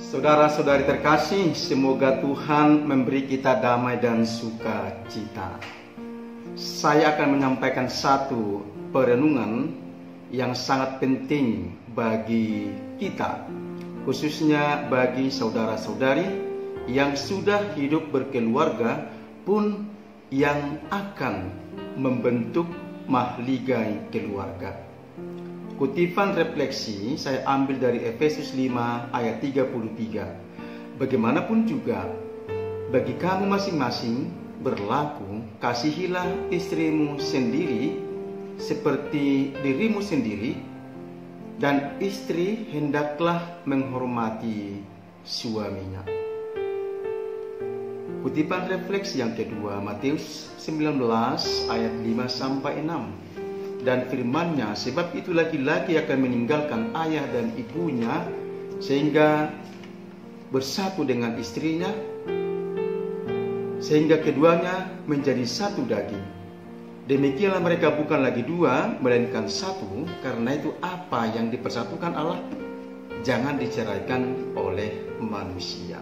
Saudara-saudari terkasih, semoga Tuhan memberi kita damai dan sukacita. Saya akan menyampaikan satu perenungan yang sangat penting bagi kita, khususnya bagi saudara-saudari yang sudah hidup berkeluarga pun yang akan membentuk mahligai keluarga. Kutipan refleksi saya ambil dari Efesus 5 ayat 33. Bagaimanapun juga, bagi kamu masing-masing berlaku, kasihilah istrimu sendiri seperti dirimu sendiri, dan istri hendaklah menghormati suaminya. Kutipan refleksi yang kedua, Matius 19 ayat 5-6. Dan firman-Nya, sebab itu laki-laki akan meninggalkan ayah dan ibunya sehingga bersatu dengan istrinya, sehingga keduanya menjadi satu daging. Demikianlah mereka bukan lagi dua, melainkan satu. Karena itu apa yang dipersatukan Allah jangan diceraikan oleh manusia.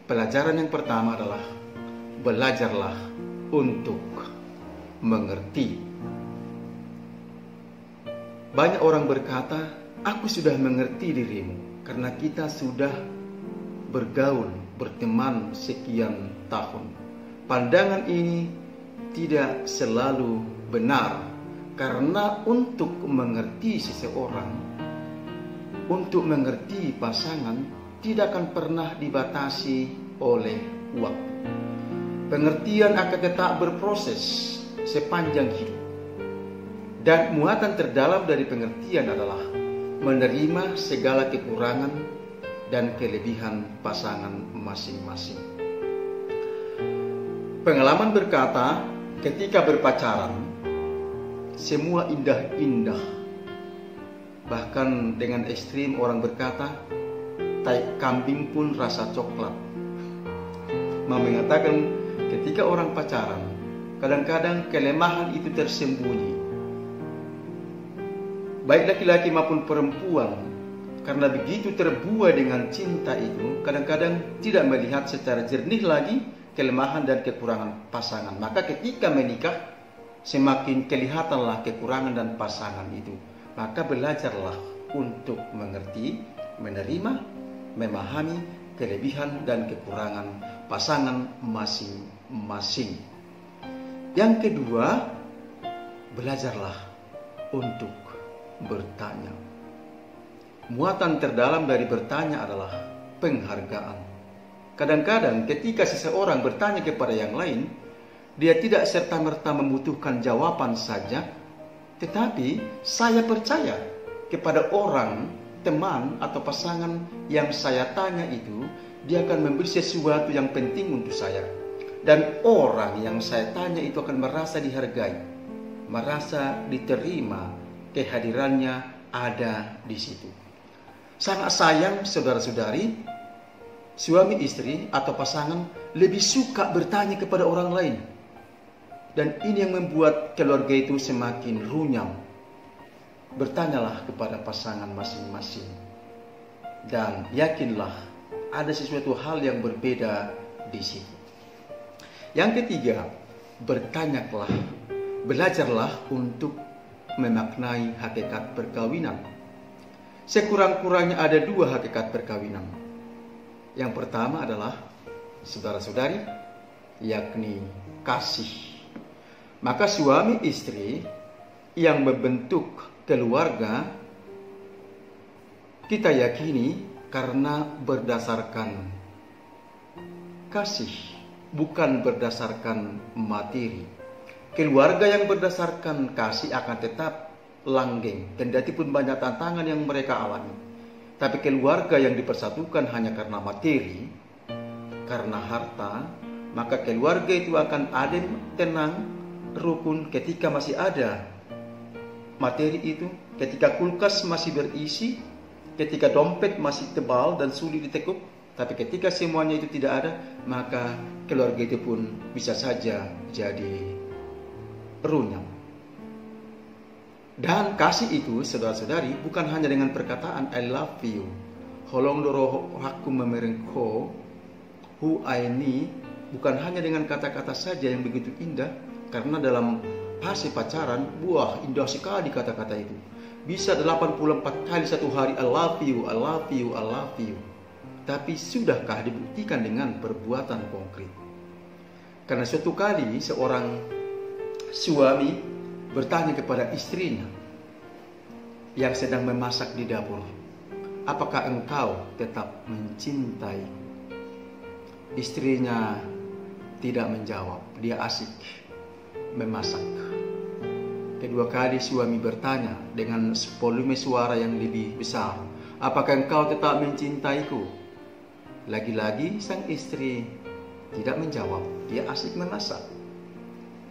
Pelajaran yang pertama adalah belajarlah untuk mengerti. Banyak orang berkata, aku sudah mengerti dirimu, karena kita sudah bergaul, berteman sekian tahun. Pandangan ini tidak selalu benar, karena untuk mengerti seseorang, untuk mengerti pasangan, tidak akan pernah dibatasi oleh waktu. Pengertian akan tetap berproses sepanjang hidup. Dan muatan terdalam dari pengertian adalah menerima segala kekurangan dan kelebihan pasangan masing-masing. Pengalaman berkata, ketika berpacaran, semua indah-indah. Bahkan dengan ekstrim orang berkata, tai kambing pun rasa coklat. Mengatakan ketika orang pacaran, kadang-kadang kelemahan itu tersembunyi. Baik laki-laki maupun perempuan, karena begitu terbuai dengan cinta itu, kadang-kadang tidak melihat secara jernih lagi kelemahan dan kekurangan pasangan. Maka ketika menikah, semakin kelihatanlah kekurangan dan pasangan itu. Maka belajarlah untuk mengerti, menerima, memahami kelebihan dan kekurangan pasangan masing-masing. Yang kedua, belajarlah untuk bertanya. Muatan terdalam dari bertanya adalah penghargaan. Kadang-kadang ketika seseorang bertanya kepada yang lain, dia tidak serta-merta membutuhkan jawaban saja, tetapi saya percaya kepada orang, teman atau pasangan yang saya tanya itu, dia akan memberi sesuatu yang penting untuk saya. Dan orang yang saya tanya itu akan merasa dihargai, merasa diterima, kehadirannya ada di situ. Sangat sayang saudara-saudari, suami istri atau pasangan lebih suka bertanya kepada orang lain. Dan ini yang membuat keluarga itu semakin runyam. Bertanyalah kepada pasangan masing-masing. Dan yakinlah ada sesuatu hal yang berbeda di situ. Yang ketiga, bertanyalah, belajarlah untuk memaknai hakikat perkawinan. Sekurang-kurangnya ada dua hakikat perkawinan. Yang pertama adalah, saudara-saudari, yakni kasih. Maka suami istri yang membentuk keluarga, kita yakini karena berdasarkan kasih, bukan berdasarkan materi. Keluarga yang berdasarkan kasih akan tetap langgeng, kendati pun banyak tantangan yang mereka alami. Tapi keluarga yang dipersatukan hanya karena materi, karena harta, maka keluarga itu akan adem, tenang, rukun ketika masih ada materi itu, ketika kulkas masih berisi, ketika dompet masih tebal dan sulit ditekuk. Tapi ketika semuanya itu tidak ada, maka keluarga itu pun bisa saja jadi runyam. Dan kasih itu, saudara-saudari, bukan hanya dengan perkataan I love you, holong doro hakku memerengko hu aini bukan hanya dengan kata-kata saja yang begitu indah, karena dalam fase pacaran, wah indah sekali kata-kata itu. Bisa 84 kali satu hari I love you, I love you, I love you. Tapi sudahkah dibuktikan dengan perbuatan konkret? Karena suatu kali seorang suami bertanya kepada istrinya yang sedang memasak di dapur, apakah engkau tetap mencintai? Istrinya tidak menjawab, dia asik memasak. Kedua kali suami bertanya dengan volume suara yang lebih besar, apakah engkau tetap mencintaiku? Lagi-lagi sang istri tidak menjawab, dia asik memasak.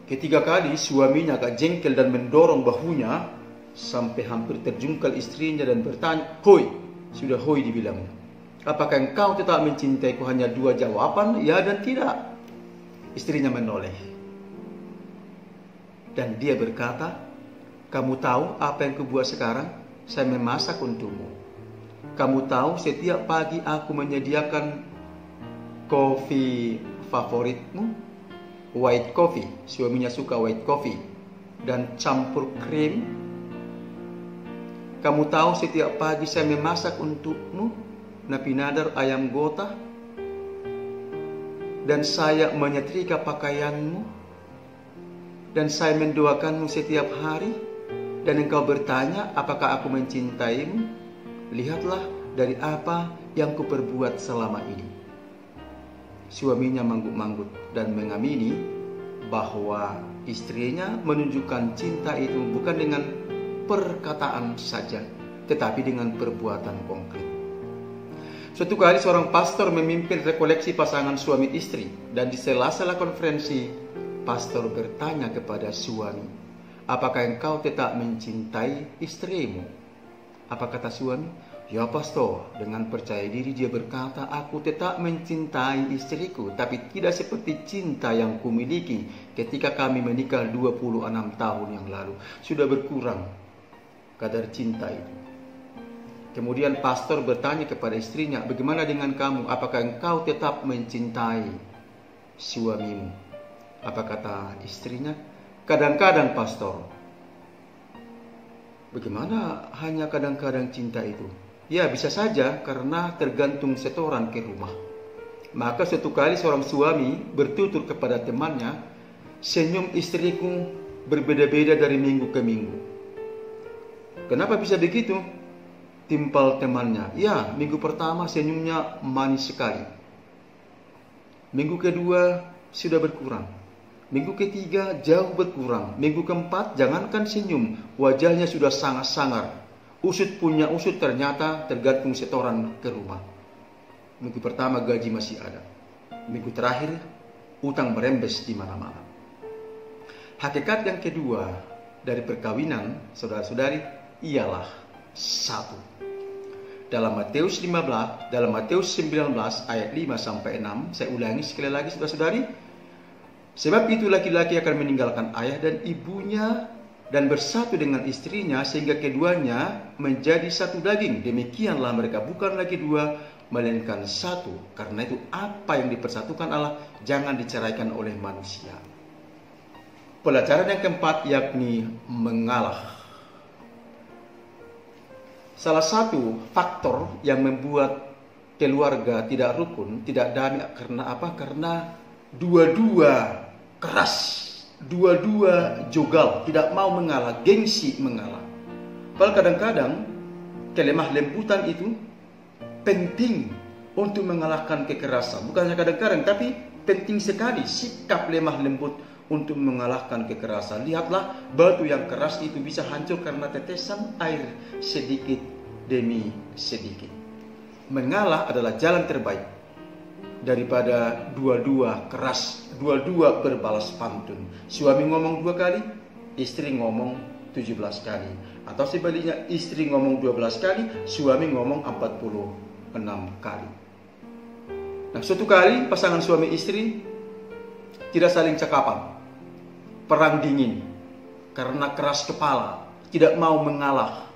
Ketiga kali suaminya agak jengkel dan mendorong bahunya sampai hampir terjungkal istrinya dan bertanya, hoi, sudah hoi dibilangnya. Apakah engkau tetap mencintaiku? Hanya dua jawaban, ya dan tidak. Istrinya menoleh. Dan dia berkata, kamu tahu apa yang kubuat sekarang? Saya memasak untukmu. Kamu tahu setiap pagi aku menyediakan kopi favoritmu, white coffee. Suaminya suka white coffee dan campur krim. Kamu tahu setiap pagi saya memasak untukmu napinadar ayam gota, dan saya menyetrika pakaianmu, dan saya mendoakanmu setiap hari, dan engkau bertanya apakah aku mencintaimu? Lihatlah dari apa yang kuperbuat selama ini. Suaminya manggut-manggut dan mengamini bahwa istrinya menunjukkan cinta itu bukan dengan perkataan saja, tetapi dengan perbuatan konkret. Suatu kali seorang pastor memimpin rekoleksi pasangan suami istri, dan di sela-sela konferensi pastor bertanya kepada suami, apakah engkau tetap mencintai istrimu? Apa kata suami? Ya pastor, dengan percaya diri dia berkata, aku tetap mencintai istriku, tapi tidak seperti cinta yang kumiliki ketika kami menikah 26 tahun yang lalu. Sudah berkurang kadar cinta itu. Kemudian pastor bertanya kepada istrinya, bagaimana dengan kamu? Apakah engkau tetap mencintai suamimu? Apa kata istrinya? Kadang-kadang pastor. Bagaimana hanya kadang-kadang cinta itu? Ya bisa saja karena tergantung setoran ke rumah. Maka suatu kali seorang suami bertutur kepada temannya, senyum istriku berbeda-beda dari minggu ke minggu. Kenapa bisa begitu? Timpal temannya, ya minggu pertama senyumnya manis sekali. Minggu kedua sudah berkurang. Minggu ketiga jauh berkurang. Minggu keempat jangankan senyum, wajahnya sudah sangat sangar. Usut punya usut, ternyata tergantung setoran ke rumah. Minggu pertama gaji masih ada. Minggu terakhir utang merembes di mana-mana. Hakikat yang kedua dari perkawinan, saudara-saudari, ialah satu. Dalam Matius 15, dalam Matius 19 ayat 5 sampai 6, saya ulangi sekali lagi saudara-saudari. Sebab itu laki-laki akan meninggalkan ayah dan ibunya dan bersatu dengan istrinya sehingga keduanya menjadi satu daging. Demikianlah mereka bukan lagi dua, melainkan satu. Karena itu apa yang dipersatukan Allah jangan diceraikan oleh manusia. Pelajaran yang keempat yakni mengalah. Salah satu faktor yang membuat keluarga tidak rukun, tidak damai karena apa? Karena dua-dua keras, dua-dua jogal, tidak mau mengalah, gengsi mengalah. Padahal kadang-kadang kelemah lembutan itu penting untuk mengalahkan kekerasan. Bukan hanya kadang-kadang, tapi penting sekali sikap lemah lembut untuk mengalahkan kekerasan. Lihatlah, batu yang keras itu bisa hancur karena tetesan air sedikit demi sedikit. Mengalah adalah jalan terbaik daripada dua-dua keras, dua-dua berbalas pantun. Suami ngomong 2 kali, istri ngomong 17 kali. Atau sebaliknya, istri ngomong 12 kali, suami ngomong 46 kali. Nah, suatu kali pasangan suami istri tidak saling cakapan, perang dingin, karena keras kepala, tidak mau mengalah.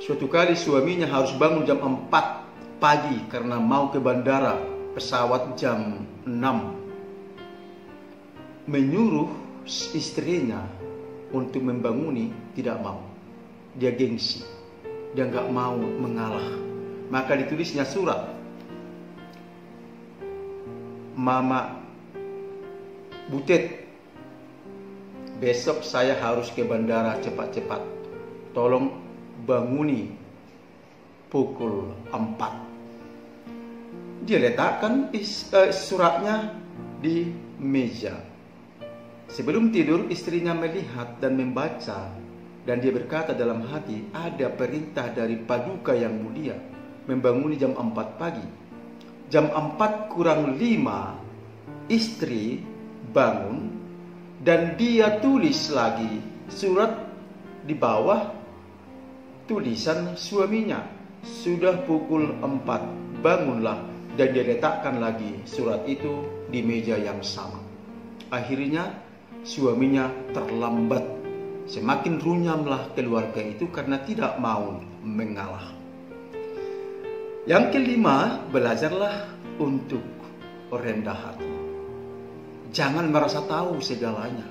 Suatu kali suaminya harus bangun jam 4 pagi karena mau ke bandara, pesawat jam 6. Menyuruh istrinya untuk membanguni, tidak mau. Dia gengsi, dia nggak mau mengalah. Maka ditulisnya surat, Mama Butet, besok saya harus ke bandara cepat-cepat. Tolong banguni pukul 4. Dia letakkan suratnya di meja. Sebelum tidur, istrinya melihat dan membaca, dan dia berkata dalam hati, ada perintah dari Paduka yang mulia membanguni jam 4 pagi. Jam 4 kurang 5 istri bangun, dan dia tulis lagi surat di bawah tulisan suaminya, sudah pukul 4, bangunlah. Dan dia letakkan lagi surat itu di meja yang sama. Akhirnya suaminya terlambat. Semakin runyamlah keluarga itu karena tidak mau mengalah. Yang kelima, belajarlah untuk rendah hati. Jangan merasa tahu segalanya.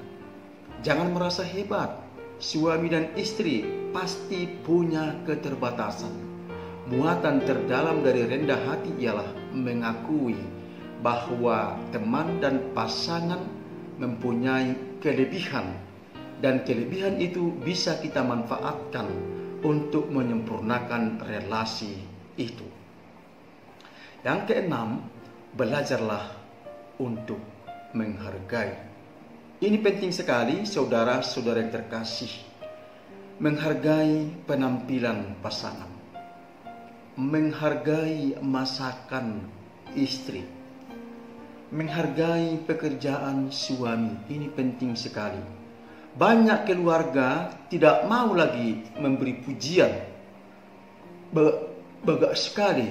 Jangan merasa hebat. Suami dan istri pasti punya keterbatasan. Muatan terdalam dari rendah hati ialah mengakui bahwa teman dan pasangan mempunyai kelebihan, dan kelebihan itu bisa kita manfaatkan untuk menyempurnakan relasi itu. Yang keenam, belajarlah untuk menghargai. Ini penting sekali, saudara-saudara yang terkasih. Menghargai penampilan pasangan, menghargai masakan istri, menghargai pekerjaan suami. Ini penting sekali. Banyak keluarga tidak mau lagi memberi pujian. Bagak sekali,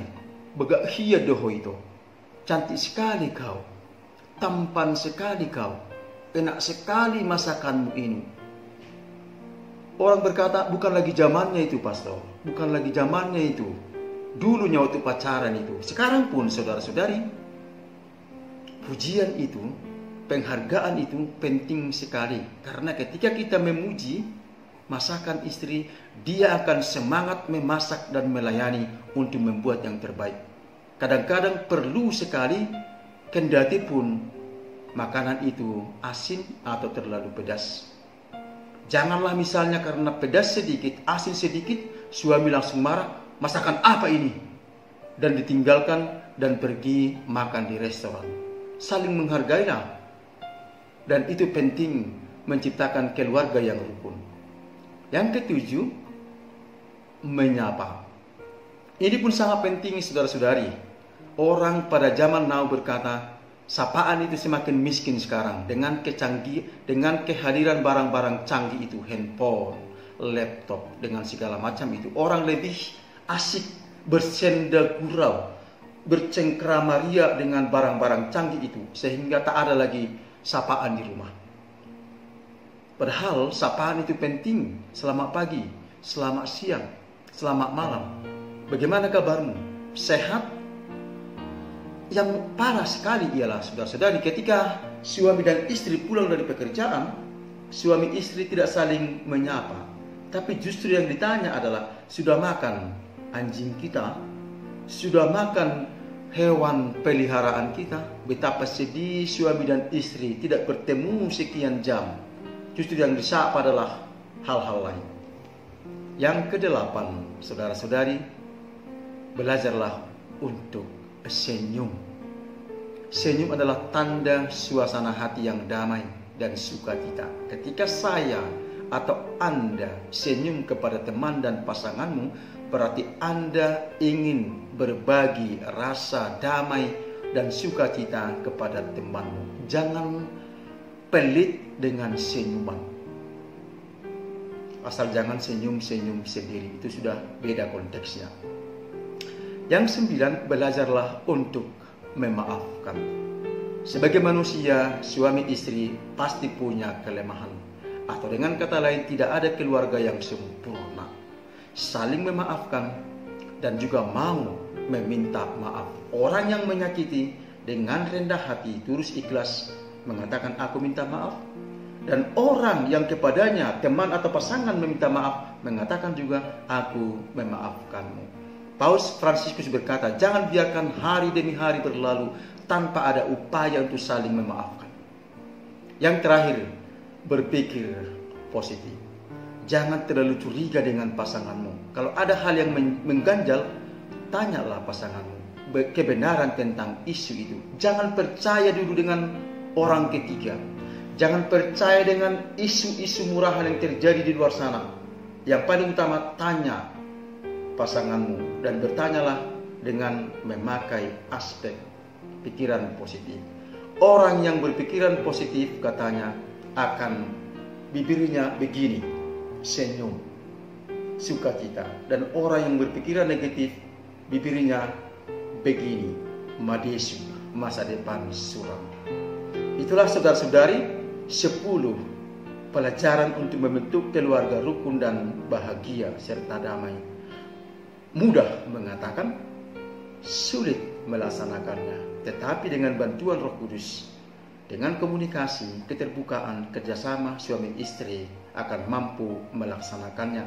bagak hia doho itu. Cantik sekali kau, tampan sekali kau, enak sekali masakanmu ini. Orang berkata, bukan lagi zamannya itu, pastor. Bukan lagi zamannya itu. Dulunya waktu pacaran itu. Sekarang pun saudara-saudari, pujian itu, penghargaan itu penting sekali. Karena ketika kita memuji masakan istri, dia akan semangat memasak dan melayani untuk membuat yang terbaik. Kadang-kadang perlu sekali, kendati pun makanan itu asin atau terlalu pedas. Janganlah misalnya karena pedas sedikit, asin sedikit, suami langsung marah, masakan apa ini? Dan ditinggalkan dan pergi makan di restoran. Saling menghargailah. Dan itu penting menciptakan keluarga yang rukun. Yang ketujuh, menyapa. Ini pun sangat penting, saudara-saudari. Orang pada zaman now berkata, sapaan itu semakin miskin sekarang dengan kehadiran barang-barang canggih itu, handphone, laptop, dengan segala macam itu. Orang lebih asik bersenda gurau, bercengkrama ria dengan barang-barang canggih itu, sehingga tak ada lagi sapaan di rumah. Padahal sapaan itu penting. Selamat pagi, selamat siang, selamat malam. Bagaimana kabarmu? Sehat? Yang parah sekali ialah, saudara-saudari, ketika suami dan istri pulang dari pekerjaan, suami istri tidak saling menyapa. Tapi justru yang ditanya adalah, sudah makan anjing kita? Sudah makan hewan peliharaan kita? Betapa sedih suami dan istri tidak bertemu sekian jam. Justru yang disapa adalah hal-hal lain. Yang kedelapan, saudara-saudari, belajarlah untuk senyum. Senyum adalah tanda suasana hati yang damai dan sukacita. Ketika saya atau Anda senyum kepada teman dan pasanganmu, berarti Anda ingin berbagi rasa damai dan sukacita kepada temanmu. Jangan pelit dengan senyuman. Asal jangan senyum-senyum sendiri, itu sudah beda konteksnya. Yang 9, belajarlah untuk memaafkan. Sebagai manusia, suami istri pasti punya kelemahan. Atau dengan kata lain, tidak ada keluarga yang sempurna. Saling memaafkan dan juga mau meminta maaf. Orang yang menyakiti dengan rendah hati, tulus ikhlas mengatakan aku minta maaf. Dan orang yang kepadanya teman atau pasangan meminta maaf mengatakan juga aku memaafkanmu. Paus Fransiskus berkata, jangan biarkan hari demi hari berlalu tanpa ada upaya untuk saling memaafkan. Yang terakhir, berpikir positif. Jangan terlalu curiga dengan pasanganmu. Kalau ada hal yang mengganjal, tanyalah pasanganmu kebenaran tentang isu itu. Jangan percaya dulu dengan orang ketiga. Jangan percaya dengan isu-isu murahan yang terjadi di luar sana. Yang paling utama, tanya pasanganmu dan bertanyalah dengan memakai aspek pikiran positif. Orang yang berpikiran positif katanya akan bibirnya begini, senyum, sukacita. Dan orang yang berpikiran negatif, bibirnya begini, madesu, masa depan suram. Itulah saudara-saudari 10 pelajaran untuk membentuk keluarga rukun dan bahagia serta damai. Mudah mengatakan, sulit melaksanakannya. Tetapi dengan bantuan Roh Kudus, dengan komunikasi, keterbukaan, kerjasama suami istri akan mampu melaksanakannya.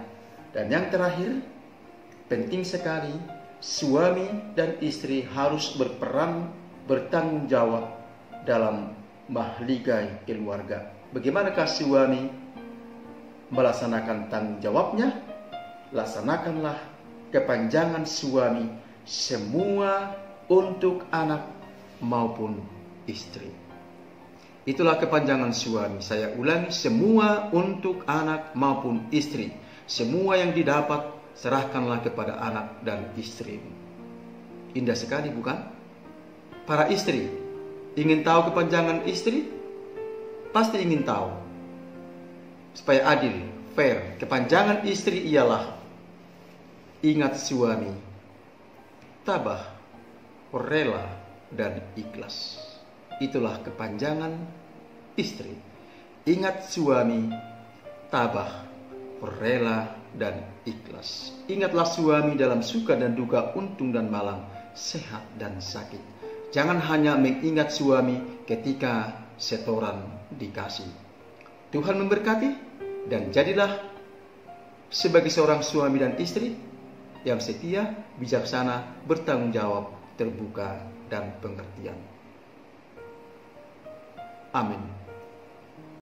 Dan yang terakhir, penting sekali, suami dan istri harus berperan bertanggung jawab dalam mahligai keluarga. Bagaimanakah suami melaksanakan tanggung jawabnya? Laksanakanlah kepanjangan suami, semua untuk anak maupun istri. Itulah kepanjangan suami. Saya ulangi, semua untuk anak maupun istri. Semua yang didapat serahkanlah kepada anak dan istri. Indah sekali, bukan? Para istri, ingin tahu kepanjangan istri? Pasti ingin tahu. Supaya adil, fair, kepanjangan istri ialah ingat suami, tabah, rela, dan ikhlas. Itulah kepanjangan istri. Ingat suami, tabah, rela, dan ikhlas. Ingatlah suami dalam suka dan duka, untung dan malang, sehat dan sakit. Jangan hanya mengingat suami ketika setoran dikasih. Tuhan memberkati, dan jadilah sebagai seorang suami dan istri yang setia, bijaksana, bertanggung jawab, terbuka, dan pengertian. Amin.